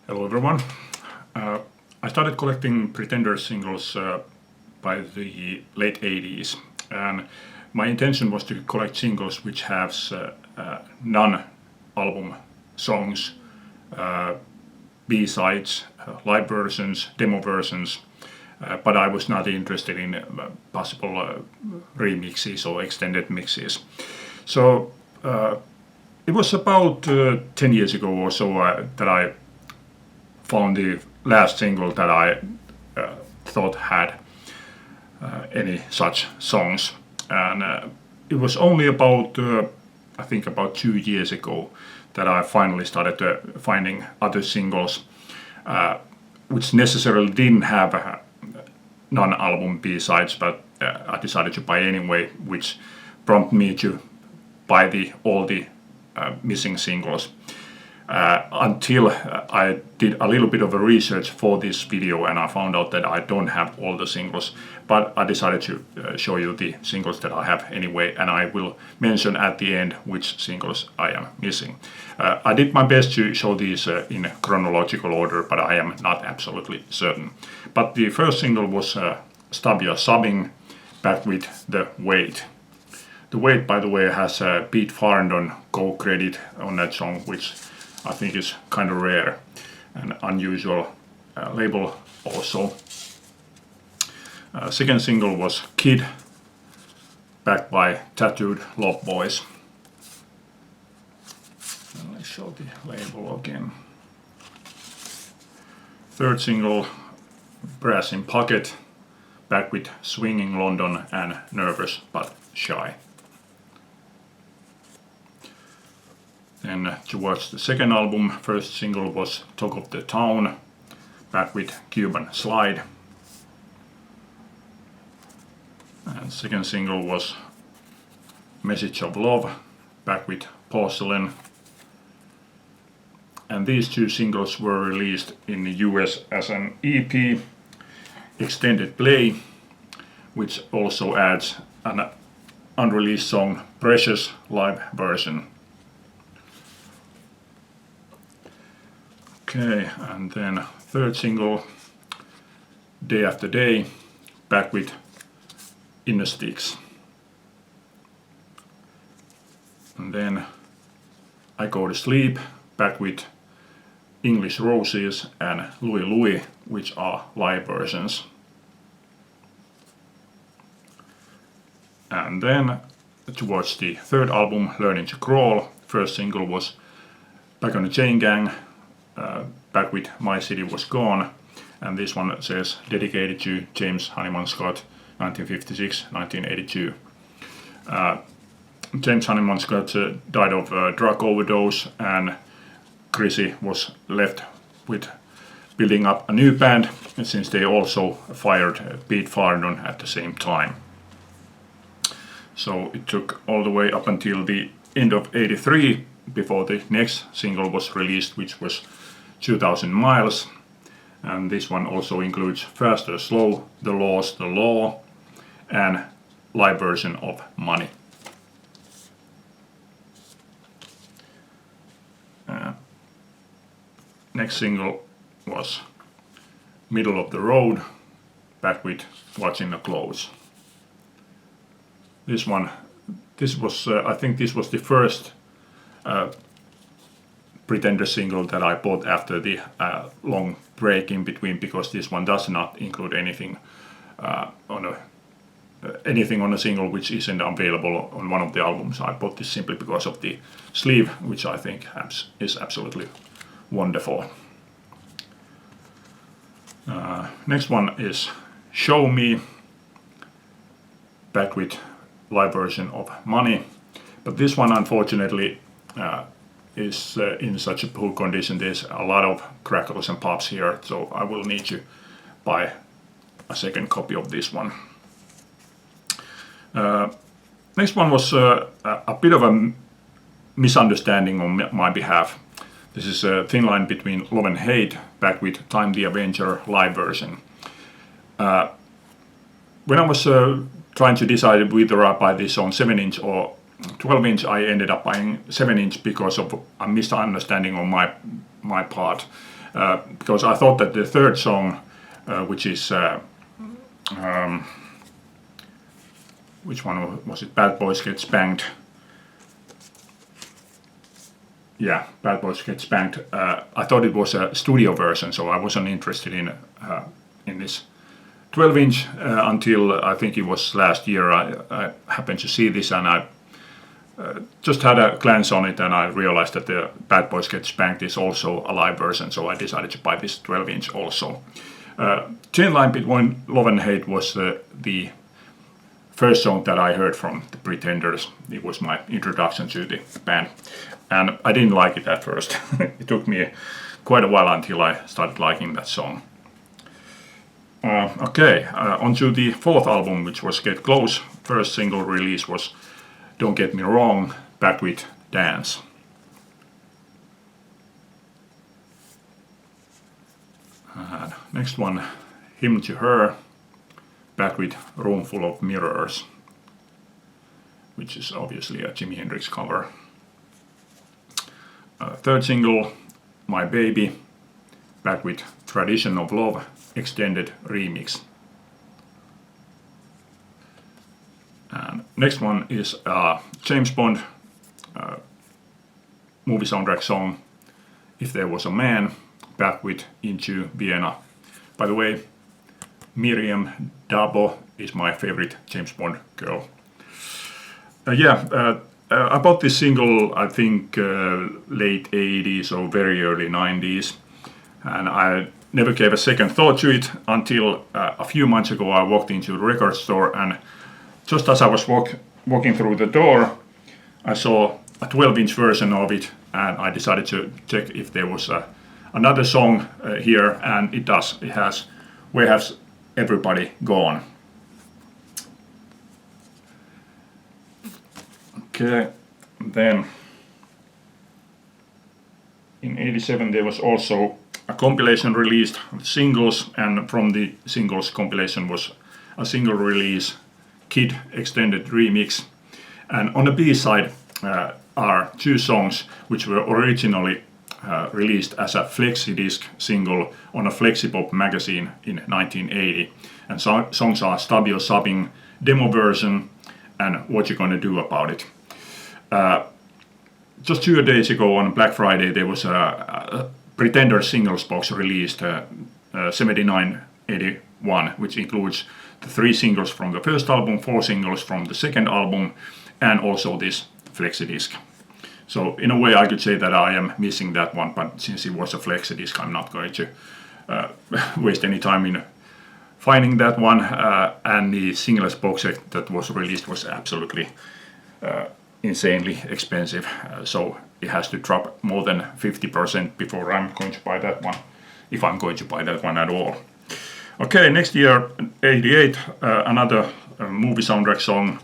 Hello everyone. I started collecting Pretender singles by the late 80s, and my intention was to collect singles which have non-album songs, B-sides, live versions, demo versions, but I was not interested in possible remixes or extended mixes. So it was about 10 years ago or so that I found the last single that I thought had any such songs, and it was only about I think about 2 years ago that I finally started finding other singles which necessarily didn't have non-album B-sides, but I decided to buy anyway, which prompted me to buy all the missing singles. Until I did a little bit of a research for this video and I found out that I don't have all the singles, but I decided to show you the singles that I have anyway, and I will mention at the end which singles I am missing. I did my best to show these in chronological order, but I am not absolutely certain. But the first single was Stop Your Subbing, back with The Weight. The Weight, by the way, has Pete Farndon co-credit on that song, which I think is kind of rare and unusual label also. Second single was Kid, backed by Tattooed Love Boys. Let's show the label again. Third single, Brass in Pocket, back with Swinging London and Nervous But Shy. Then towards the second album, first single was Talk of the Town, back with Cuban Slide. And second single was Message of Love, back with Porcelain. And these two singles were released in the US as an EP, extended play, which also adds an unreleased song, Precious live version. Okay, and then third single, Day After Day, back with In the Sticks. And then I Go to Sleep, back with English Roses and Louie Louie, which are live versions. And then towards the third album, Learning to Crawl, first single was Back on the Chain Gang, back with My City Was Gone, and this one says dedicated to James Honeyman Scott, 1956-1982. James Honeyman Scott died of a drug overdose, and Chrissy was left with building up a new band, since they also fired Pete Farndon at the same time. So it took all the way up until the end of '83 before the next single was released, which was 2,000 Miles, and this one also includes Fast or Slow, The Law's the Law, and live version of Money. Next single was Middle of the Road, back with Watching the Clothes. This was I think this was the first Pretender single that I bought after the long break in between, because this one does not include anything on a single which isn't available on one of the albums. I bought this simply because of the sleeve, which I think is absolutely wonderful. Next one is Show Me, back with live version of Money, but this one unfortunately is in such a poor condition. There's a lot of crackles and pops here, so I will need to buy a second copy of this one. Next one was a bit of a misunderstanding on my behalf. This is a Thin Line Between Love and Hate, back with Time the Avenger live version. When I was trying to decide whether I buy this on 7-inch or 12-inch, I ended up buying 7-inch because of a misunderstanding on my part. because I thought that the third song, which is which one was it? Bad Boys Get Spanked. Yeah, Bad Boys Get Spanked. I thought it was a studio version, so I wasn't interested in this 12-inch until I think it was last year. I happened to see this, and I just had a glance on it, and I realized that the Bad Boys Get Spanked is also a live version, so I decided to buy this 12-inch also. Chain Line Between Love and Hate was the first song that I heard from the Pretenders. It was my introduction to the band, and I didn't like it at first. It took me quite a while until I started liking that song. On to the fourth album, which was Get Close. First single release was Don't Get Me Wrong, Back with Dance. And next one, Hymn to Her, back with Room Full of Mirrors, which is obviously a Jimi Hendrix cover. Third single, My Baby, back with Tradition of Love extended remix. And next one is James Bond movie soundtrack song, If There Was a Man, back with Into Vienna. By the way, Miriam Dabo is my favorite James Bond girl. I bought this single, I think, late 80s or very early 90s, and I never gave a second thought to it until a few months ago I walked into a record store, and just as I was walking through the door, I saw a 12-inch version of it, and I decided to check if there was another song here, and it does. It has Where Has Everybody Gone? Okay, then in '87 there was also a compilation released with singles, and from the singles compilation was a single release, Kid Extended Remix. And on the B-side are two songs which were originally released as a flexi-disc single on a Flexipop magazine in 1980. And songs are Stop Your Sobbing demo version and What You Gonna Do About It. Just 2 days ago on Black Friday there was a Pretender singles box released, 7981, which includes the 3 singles from the first album, 4 singles from the second album, and also this flexi disc. So in a way I could say that I am missing that one, but since it was a flexi disc, I'm not going to waste any time in finding that one. And the singles box set that was released was absolutely insanely expensive, so it has to drop more than 50% before I'm going to buy that one, if I'm going to buy that one at all. Okay, next year, 88, another movie soundtrack song.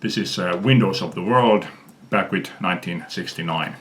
This is Windows of the World, back with 1969.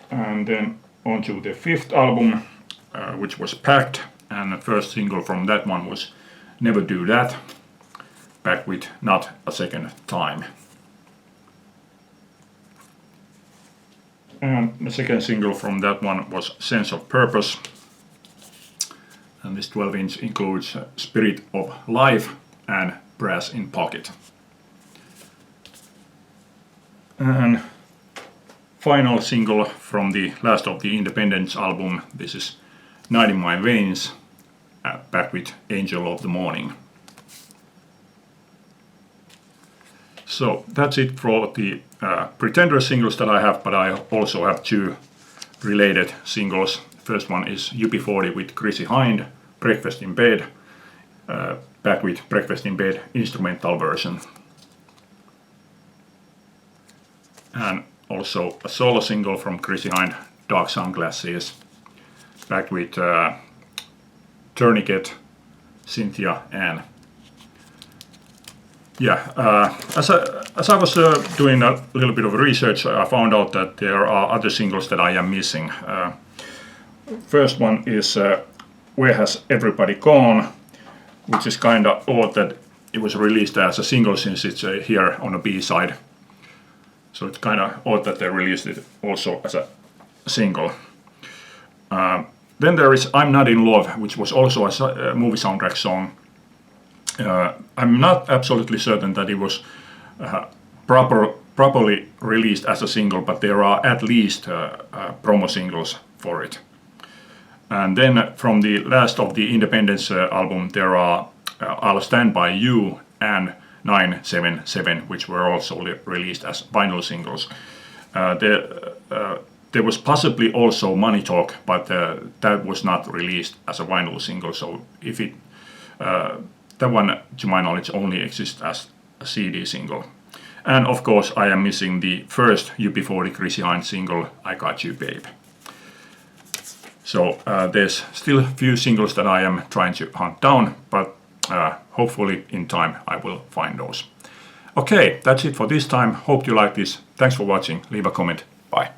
And then on to the fifth album, which was Packed, and the first single from that one was Never Do That, back with Not a Second Time. And the second single from that one was Sense of Purpose. And this 12-inch includes Spirit of Life and Brass in Pocket. And final single from the last of the Independence album, this is Night in My Veins, back with Angel of the Morning. So that's it for the Pretender singles that I have, but I also have 2 related singles. First one is UB40 with Chrissie Hynde, Breakfast in Bed, back with Breakfast in Bed instrumental version. And also a solo single from Chrissie Hynde, Dark Sunglasses, back with Tourniquet, Cynthia Ann. As I was doing a little bit of research, I found out that there are other singles that I am missing. First one is Where Has Everybody Gone, which is kind of odd that it was released as a single since it's here on a B-side. So it's kind of odd that they released it also as a single. Then there is I'm Not in Love, which was also a movie soundtrack song. I'm not absolutely certain that it was properly released as a single, but there are at least promo singles for it. And then from the last of the Independence album, there are I'll Stand By You and 977, which were also released as vinyl singles. There was possibly also Money Talk, but that was not released as a vinyl single. So if it that one, to my knowledge, only exists as a CD single. And of course, I am missing the first UB40 Chrissie Hynde single, I Got You Babe. So there's still a few singles that I am trying to hunt down, but hopefully in time I will find those. Okay, that's it for this time. Hope you like this. Thanks for watching. Leave a comment. Bye.